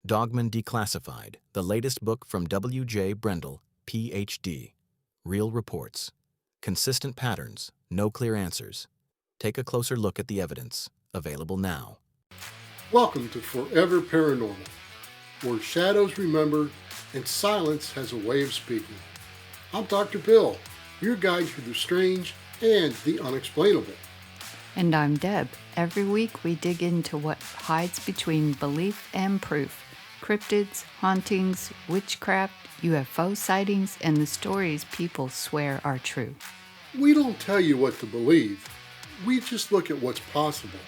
Dogman Declassified, the latest book from W.J. Brendel, Ph.D. Real reports. Consistent patterns, no clear answers. Take a closer look at the evidence. Available now. Welcome to Forever Paranormal, where shadows remember and silence has a way of speaking. I'm Dr. Bill, your guide through the strange and the unexplainable. And I'm Deb. Every week we dig into what hides between belief and proof. Cryptids, hauntings, witchcraft, UFO sightings, and the stories people swear are true. We don't tell you what to believe. We just look at what's possible,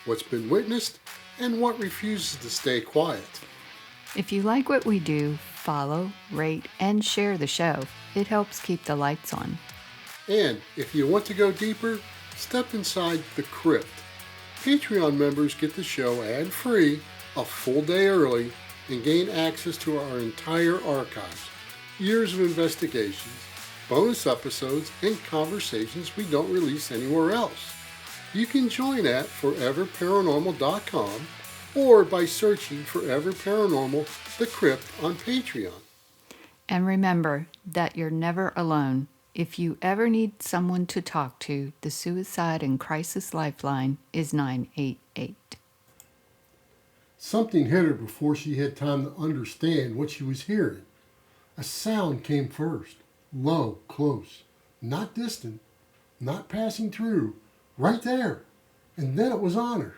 what's been witnessed, and what refuses to stay quiet. If you like what we do, follow, rate, and share the show. It helps keep the lights on. And if you want to go deeper, step inside the crypt. Patreon members get the show ad-free, a full day early, and gain access to our entire archives, years of investigations, bonus episodes, and conversations we don't release anywhere else. You can join at foreverparanormal.com or by searching Forever Paranormal The Crypt on Patreon. And remember that you're never alone. If you ever need someone to talk to, the Suicide and Crisis Lifeline is 988. Something hit her before she had time to understand what she was hearing. A sound came first, low, close, not distant, not passing through, right there, and then it was on her.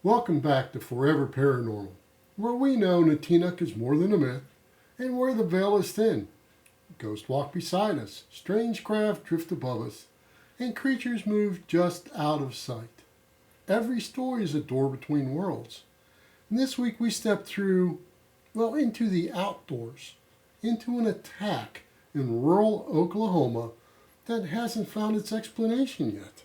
Welcome back to Forever Paranormal, where we know Natinak is more than a myth, and where the veil is thin. Ghosts walk beside us, strange craft drift above us, and creatures move just out of sight. Every story is a door between worlds. And this week we step through, into the outdoors, into an attack in rural Oklahoma that hasn't found its explanation yet.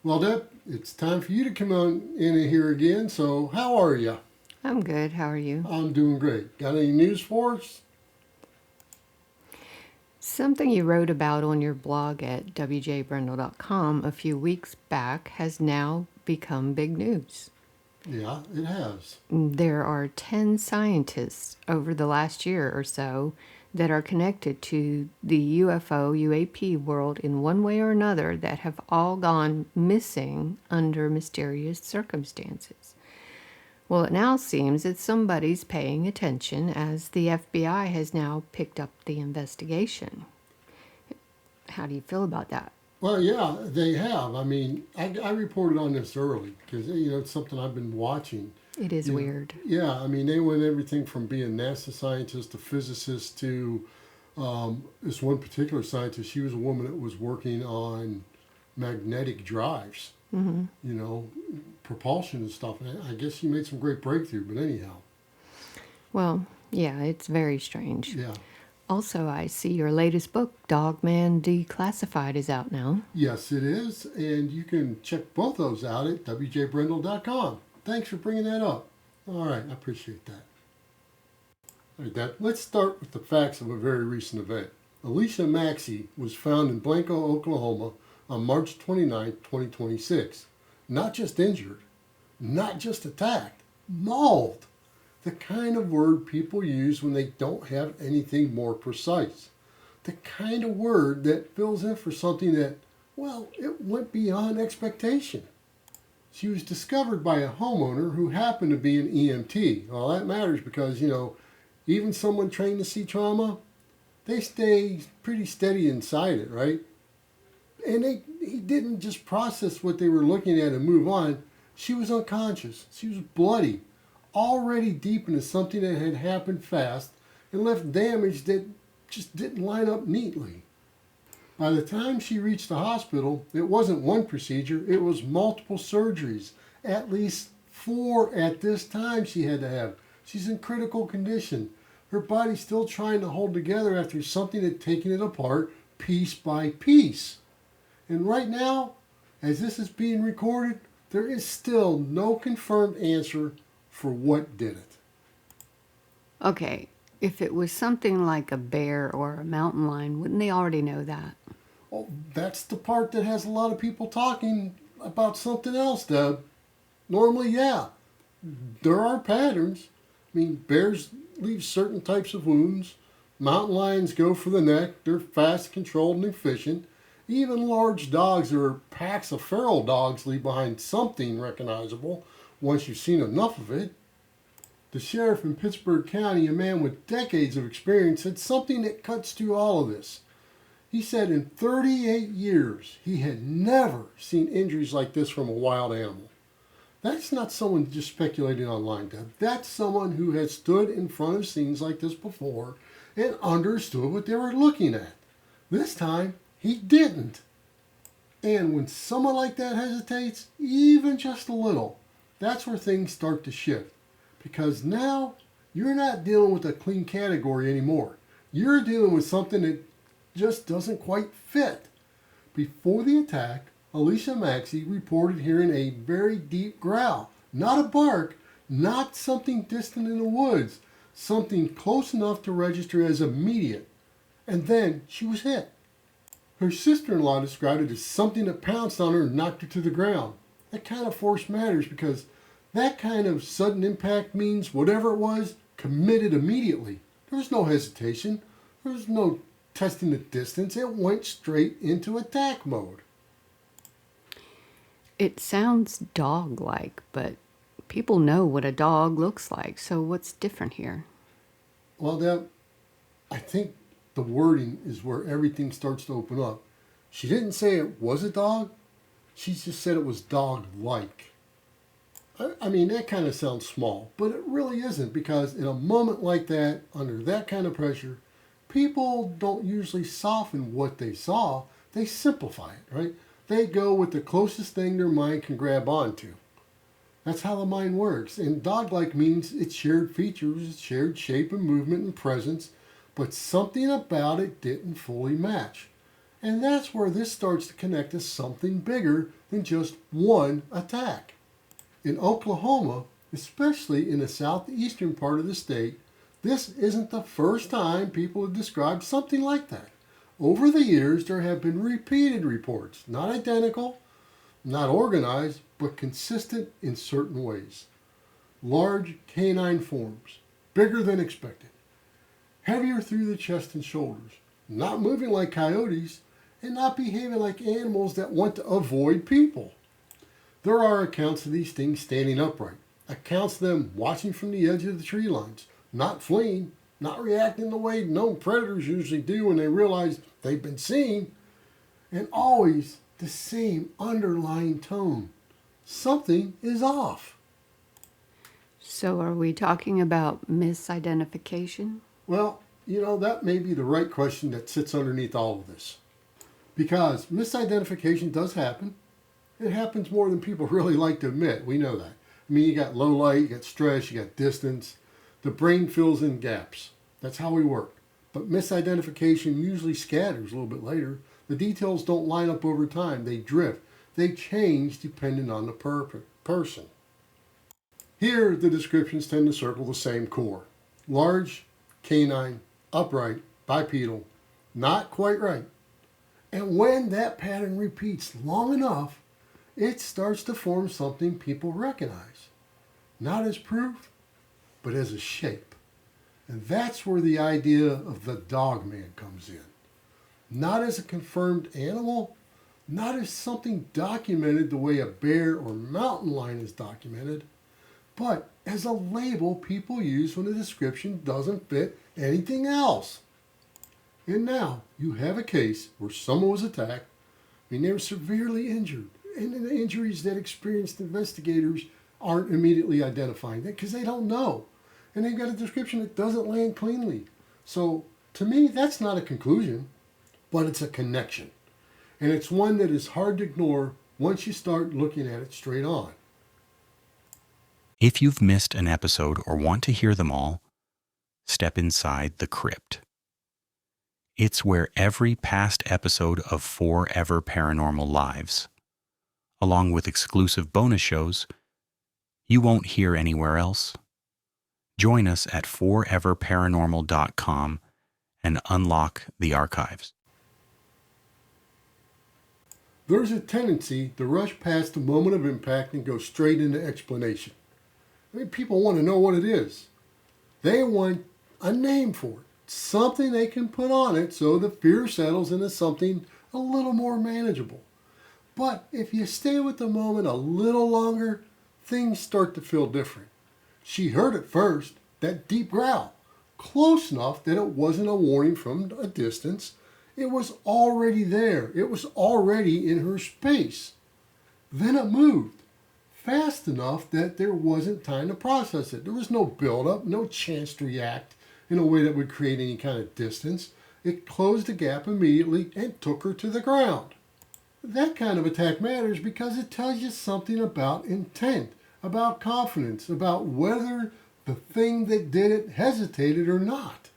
Well, Deb, it's time for you to come on in here again, so how are you? I'm good. How are you? I'm doing great. Got any news for us? Something you wrote about on your blog at wjbrendel.com a few weeks back has now become big news. Yeah, it has. There are 10 scientists over the last year or so that are connected to the UFO, UAP world in one way or another that have all gone missing under mysterious circumstances. Well, it now seems that somebody's paying attention as the FBI has now picked up the investigation. How do you feel about that? Well, yeah, they have. I mean, I reported on this early because, it's something I've been watching. It is weird. Yeah, I mean, they went everything from being NASA scientists to physicists to this one particular scientist. She was a woman that was working on magnetic drives. Propulsion and stuff. And I guess she made some great breakthrough, but anyhow. Well, yeah, it's very strange. Yeah. Also, I see your latest book, Dogman Declassified, is out now. Yes, it is. And you can check both those out at wjbrendel.com. Thanks for bringing that up. All right, I appreciate that. All right, Dad, let's start with the facts of a very recent event. Alicia Maxey was found in Blanco, Oklahoma on March 29, 2026. Not just injured, not just attacked, mauled. The kind of word people use when they don't have anything more precise. The kind of word that fills in for something that, it went beyond expectation. She was discovered by a homeowner who happened to be an EMT. Well, that matters because, even someone trained to see trauma, they stay pretty steady inside it, right? And he didn't just process what they were looking at and move on. She was unconscious. She was bloody, already deep into something that had happened fast and left damage that just didn't line up neatly. By the time she reached the hospital, it wasn't one procedure, it was multiple surgeries. At least 4 at this time she had to have. She's in critical condition. Her body's still trying to hold together after something had taken it apart piece by piece. And right now, as this is being recorded, there is still no confirmed answer for what did it. Okay, if it was something like a bear or a mountain lion, wouldn't they already know that? Well, that's the part that has a lot of people talking about something else, Deb. Normally, yeah. There are patterns. I mean, bears leave certain types of wounds. Mountain lions go for the neck. They're fast, controlled, and efficient. Even large dogs or packs of feral dogs leave behind something recognizable once you've seen enough of it. The sheriff in Pittsburgh County, a man with decades of experience, said something that cuts through all of this. He said in 38 years, he had never seen injuries like this from a wild animal. That's not someone just speculating online, Deb. That's someone who has stood in front of scenes like this before and understood what they were looking at. This time, he didn't. And when someone like that hesitates, even just a little, that's where things start to shift. Because now, you're not dealing with a clean category anymore. You're dealing with something that just doesn't quite fit. Before the attack, Alicia Maxey reported hearing a very deep growl. Not a bark, not something distant in the woods, something close enough to register as immediate. And then she was hit. Her sister-in-law described it as something that pounced on her and knocked her to the ground. That kind of force matters because that kind of sudden impact means whatever it was, committed immediately. There was no hesitation. There was no testing the distance. It went straight into attack mode. It sounds dog-like, but people know what a dog looks like, so what's different here? Well, Deb, I think the wording is where everything starts to open up. She didn't say it was a dog. She just said it was dog-like. I mean, that kind of sounds small, but it really isn't because in a moment like that, under that kind of pressure, people don't usually soften what they saw. They simplify it, right? They go with the closest thing their mind can grab onto. That's how the mind works. And dog-like means it shared features, it shared shape and movement and presence, but something about it didn't fully match. And that's where this starts to connect to something bigger than just one attack. In Oklahoma, especially in the southeastern part of the state, this isn't the first time people have described something like that. Over the years, there have been repeated reports, not identical, not organized, but consistent in certain ways. Large canine forms, bigger than expected, heavier through the chest and shoulders, not moving like coyotes, and not behaving like animals that want to avoid people. There are accounts of these things standing upright, accounts of them watching from the edge of the tree lines, not fleeing, not reacting the way known predators usually do when they realize they've been seen, and always the same underlying tone. Something is off. So are we talking about misidentification? Well, that may be the right question that sits underneath all of this. Because misidentification does happen. It happens more than people really like to admit. We know that. I mean, you got low light, you got stress, you got distance. The brain fills in gaps. That's how we work. But misidentification usually scatters a little bit later. The details don't line up over time. They drift. They change depending on the person. Here, the descriptions tend to circle the same core. Large, canine, upright, bipedal, not quite right. And when that pattern repeats long enough, it starts to form something people recognize. Not as proof, but as a shape. And that's where the idea of the Dogman comes in. Not as a confirmed animal, not as something documented the way a bear or mountain lion is documented, but as a label people use when a description doesn't fit anything else. And now you have a case where someone was attacked, and they were severely injured, and the injuries that experienced investigators aren't immediately identifying because they don't know. And they've got a description that doesn't land cleanly. So to me, that's not a conclusion, but it's a connection. And it's one that is hard to ignore once you start looking at it straight on. If you've missed an episode or want to hear them all, step inside the crypt. It's where every past episode of Forever Paranormal lives, along with exclusive bonus shows you won't hear anywhere else. Join us at foreverparanormal.com and unlock the archives. There's a tendency to rush past the moment of impact and go straight into explanation. I mean, people want to know what it is. They want a name for it, something they can put on it so the fear settles into something a little more manageable. But if you stay with the moment a little longer, things start to feel different. She heard it first, that deep growl, close enough that it wasn't a warning from a distance. It was already there. It was already in her space. Then it moved, fast enough that there wasn't time to process it. There was no buildup, no chance to react in a way that would create any kind of distance. It closed the gap immediately and took her to the ground. That kind of attack matters because it tells you something about intent, about confidence, about whether the thing that did it hesitated or not.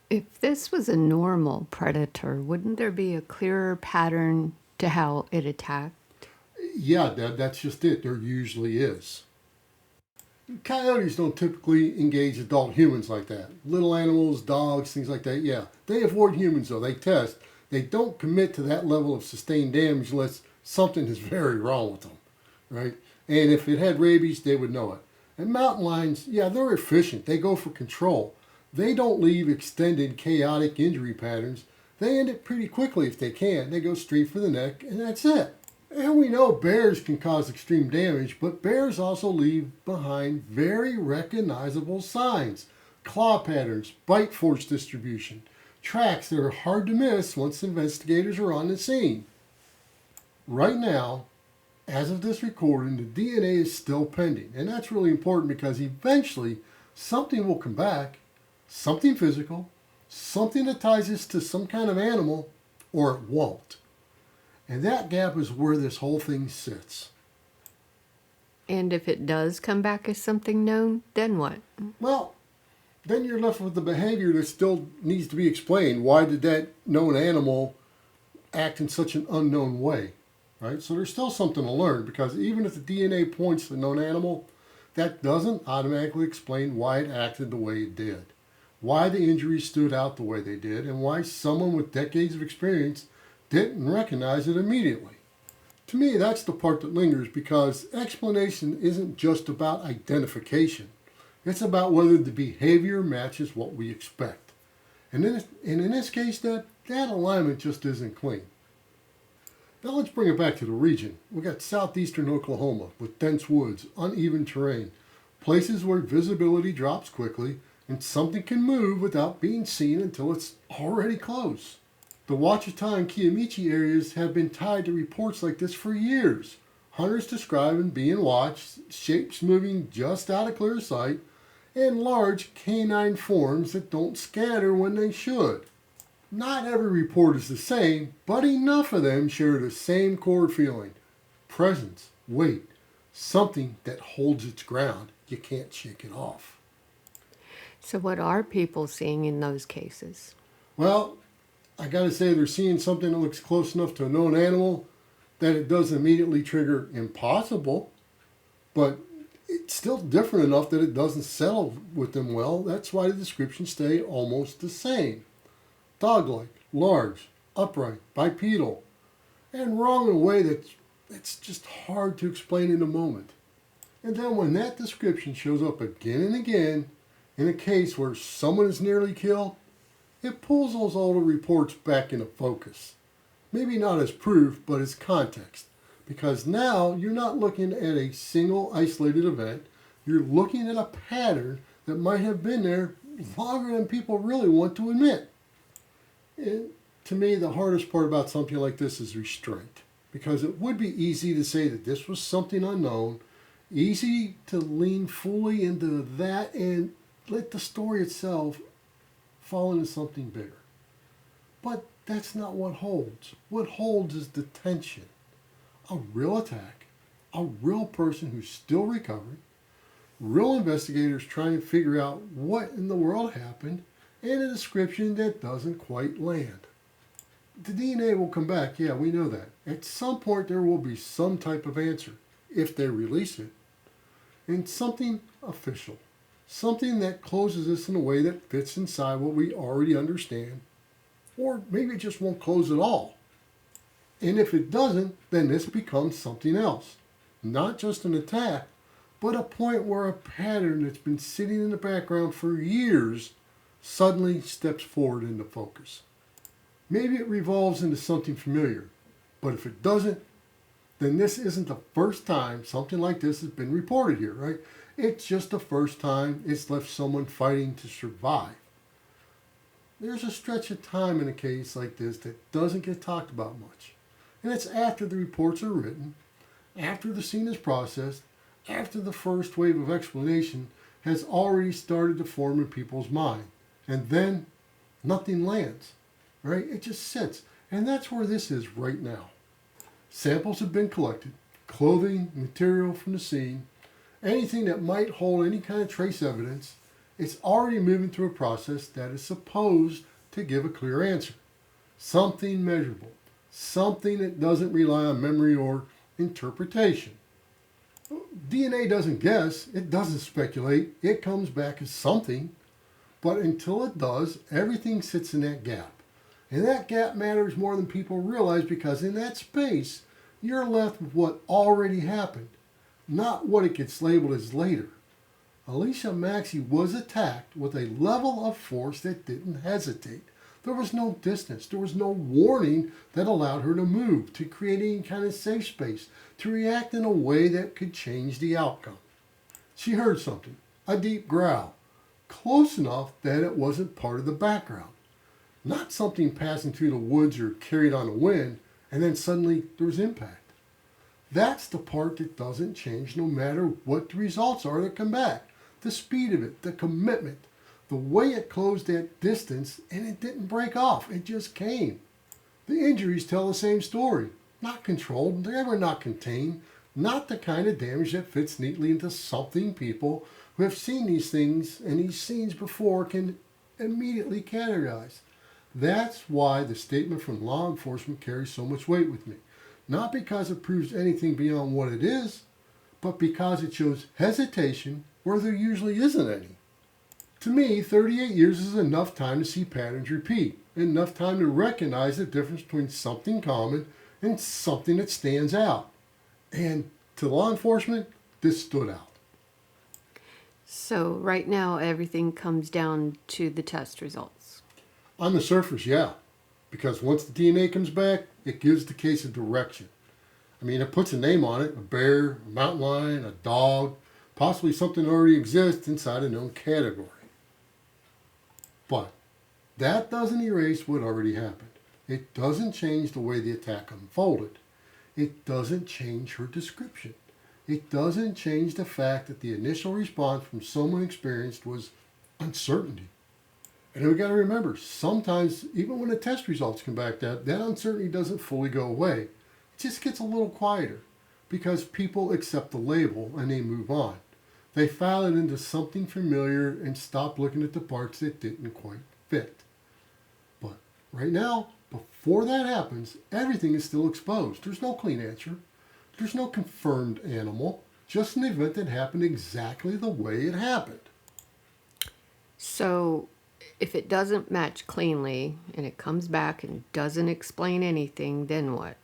If this was a normal predator, wouldn't there be a clearer pattern to how it attacked? Yeah, that's just it. There usually is. Coyotes don't typically engage adult humans like that. Little animals, dogs, things like that, yeah. They avoid humans though. They test. They don't commit to that level of sustained damage unless something is very wrong with them, right? And if it had rabies, they would know it. And mountain lions, yeah, they're efficient. They go for control. They don't leave extended chaotic injury patterns. They end it pretty quickly if they can. They go straight for the neck, and that's it. And we know bears can cause extreme damage, but bears also leave behind very recognizable signs, claw patterns, bite force distribution, tracks that are hard to miss once investigators are on the scene. Right now, as of this recording, the DNA is still pending, and that's really important because eventually something will come back, something physical, something that ties us to some kind of animal, or it won't. And that gap is where this whole thing sits. And if it does come back as something known, then what? Well, then you're left with the behavior that still needs to be explained. Why did that known animal act in such an unknown way? Right? So there's still something to learn because even if the DNA points to the known animal, that doesn't automatically explain why it acted the way it did, why the injuries stood out the way they did, and why someone with decades of experience didn't recognize it immediately. To me, that's the part that lingers because explanation isn't just about identification. It's about whether the behavior matches what we expect. And in this case, that alignment just isn't clean. Now let's bring it back to the region. We got southeastern Oklahoma with dense woods, uneven terrain, places where visibility drops quickly and something can move without being seen until it's already close. The Ouachita and Kiamichi areas have been tied to reports like this for years. Hunters describing being watched, shapes moving just out of clear sight, and large canine forms that don't scatter when they should. Not every report is the same, but enough of them share the same core feeling. Presence, weight, something that holds its ground. You can't shake it off. So what are people seeing in those cases? Well, I gotta say they're seeing something that looks close enough to a known animal that it doesn't immediately trigger impossible, but it's still different enough that it doesn't settle with them well. That's why the descriptions stay almost the same. Dog-like, large, upright, bipedal, and wrong in a way that's just hard to explain in a moment. And then when that description shows up again and again in a case where someone is nearly killed, it pulls those older reports back into focus. Maybe not as proof, but as context. Because now you're not looking at a single isolated event, you're looking at a pattern that might have been there longer than people really want to admit. And to me, the hardest part about something like this is restraint. Because it would be easy to say that this was something unknown, easy to lean fully into that and let the story itself fall into something bigger. But that's not what holds. What holds is the tension. A real attack, a real person who's still recovering, real investigators trying to figure out what in the world happened, and a description that doesn't quite land. The DNA will come back, yeah, we know that. At some point there will be some type of answer, if they release it, and something official. Something that closes us in a way that fits inside what we already understand. Or maybe it just won't close at all. And if it doesn't, then this becomes something else. Not just an attack, but a point where a pattern that's been sitting in the background for years suddenly steps forward into focus. Maybe it revolves into something familiar, but if it doesn't, then this isn't the first time something like this has been reported here, right? It's just the first time it's left someone fighting to survive. There's a stretch of time in a case like this that doesn't get talked about much. And it's after the reports are written, after the scene is processed, after the first wave of explanation has already started to form in people's mind. And then nothing lands, right? It just sits. And that's where this is right now. Samples have been collected, clothing, material from the scene, anything that might hold any kind of trace evidence. It's already moving through a process that is supposed to give a clear answer. Something measurable, something that doesn't rely on memory or interpretation. DNA doesn't guess, it doesn't speculate, it comes back as something. But until it does, everything sits in that gap. And that gap matters more than people realize, because in that space, you're left with what already happened, not what it gets labeled as later. Alicia Maxey was attacked with a level of force that didn't hesitate. There was no distance. There was no warning that allowed her to move, to create any kind of safe space, to react in a way that could change the outcome. She heard something, a deep growl, close enough that it wasn't part of the background. Not something passing through the woods or carried on the wind, and then suddenly there was impact. That's the part that doesn't change no matter what the results are that come back. The speed of it, the commitment, the way it closed that distance, and it didn't break off. It just came. The injuries tell the same story. Not controlled, they were not contained, not the kind of damage that fits neatly into something people who have seen these things and these scenes before can immediately categorize. That's why the statement from law enforcement carries so much weight with me. Not because it proves anything beyond what it is, but because it shows hesitation where there usually isn't any. To me, 38 years is enough time to see patterns repeat, enough time to recognize the difference between something common and something that stands out. And to law enforcement, this stood out. So right now, everything comes down to the test results. On the surface, yeah. Because once the DNA comes back, it gives the case a direction. I mean, it puts a name on it, a bear, a mountain lion, a dog, possibly something that already exists inside a known category. But that doesn't erase what already happened. It doesn't change the way the attack unfolded. It doesn't change her description. It doesn't change the fact that the initial response from someone experienced was uncertainty. And we got to remember, sometimes, even when the test results come back, that uncertainty doesn't fully go away. It just gets a little quieter because people accept the label and they move on. They file it into something familiar and stop looking at the parts that didn't quite fit. But right now, before that happens, everything is still exposed. There's no clean answer. There's no confirmed animal. Just an event that happened exactly the way it happened. So if it doesn't match cleanly and it comes back and doesn't explain anything, then what?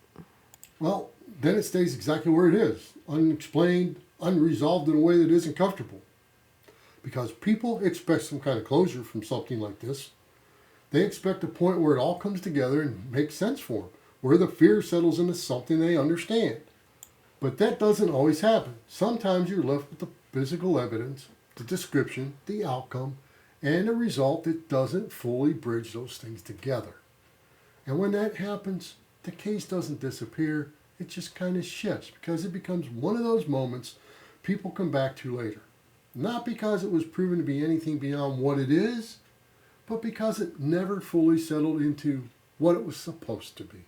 Well, then it stays exactly where it is, unexplained, unresolved in a way that isn't comfortable. Because people expect some kind of closure from something like this. They expect a point where it all comes together and makes sense for them, where the fear settles into something they understand. But that doesn't always happen. Sometimes you're left with the physical evidence, the description, the outcome, and a result that doesn't fully bridge those things together. And when that happens, the case doesn't disappear, it just kind of shifts because it becomes one of those moments people come back to later. Not because it was proven to be anything beyond what it is, but because it never fully settled into what it was supposed to be.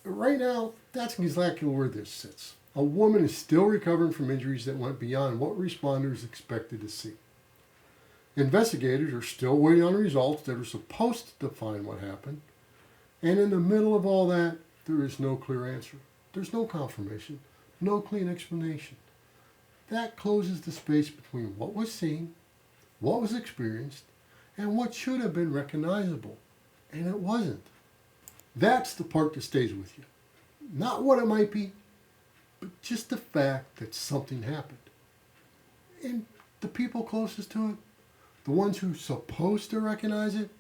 Right now, that's exactly where this sits. A woman is still recovering from injuries that went beyond what responders expected to see. Investigators are still waiting on results that are supposed to define what happened. And in the middle of all that, there is no clear answer. There's no confirmation, no clean explanation. That closes the space between what was seen, what was experienced, and what should have been recognizable. And it wasn't. That's the part that stays with you. Not what it might be, but just the fact that something happened. And the people closest to it, the ones who supposed to recognize it,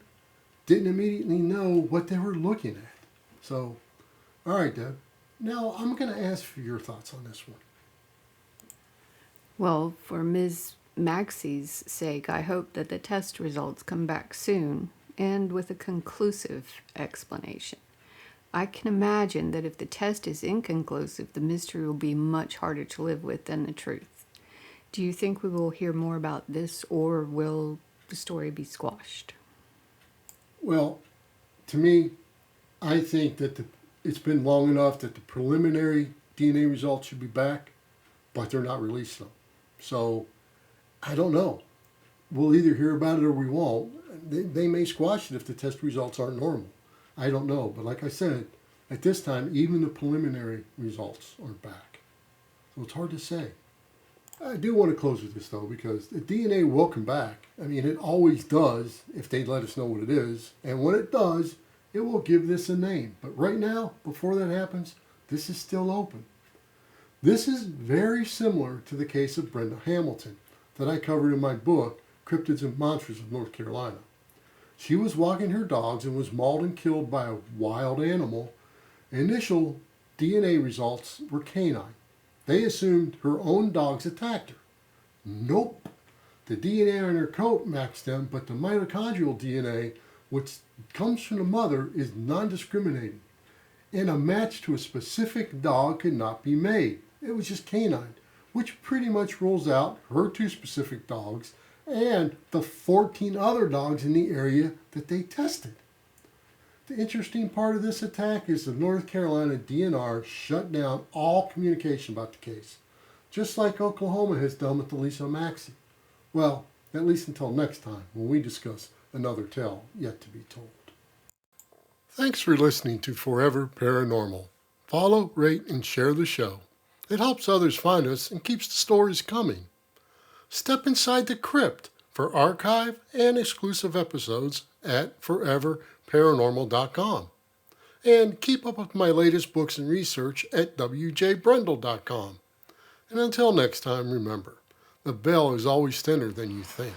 didn't immediately know what they were looking at. So, all right, Deb. Now I'm going to ask for your thoughts on this one. Well, for Ms. Maxey's sake, I hope that the test results come back soon and with a conclusive explanation. I can imagine that if the test is inconclusive, the mystery will be much harder to live with than the truth. Do you think we will hear more about this, or will the story be squashed? Well, to me, I think that it's been long enough that the preliminary DNA results should be back, but they're not releasing them. So, I don't know. We'll either hear about it or we won't. They may squash it if the test results aren't normal. I don't know. But like I said, at this time, even the preliminary results aren't back. So it's hard to say. I do want to close with this, though, because the DNA will come back. I mean, it always does if they let us know what it is. And when it does, it will give this a name. But right now, before that happens, this is still open. This is very similar to the case of Brenda Hamilton that I covered in my book, Cryptids and Monsters of North Carolina. She was walking her dogs and was mauled and killed by a wild animal. Initial DNA results were canine. They assumed her own dogs attacked her. Nope. The DNA on her coat matched them, but the mitochondrial DNA, which comes from the mother, is non-discriminating. And a match to a specific dog could not be made. It was just canine, which pretty much rules out her 2 specific dogs and the 14 other dogs in the area that they tested. The interesting part of this attack is the North Carolina DNR shut down all communication about the case, just like Oklahoma has done with Alicia Maxey. Well, at least until next time when we discuss another tale yet to be told. Thanks for listening to Forever Paranormal. Follow, rate, and share the show. It helps others find us and keeps the stories coming. Step inside the crypt for archive and exclusive episodes at foreverparanormal.com. And keep up with my latest books and research at wjbrendel.com. And until next time, remember, the bell is always thinner than you think.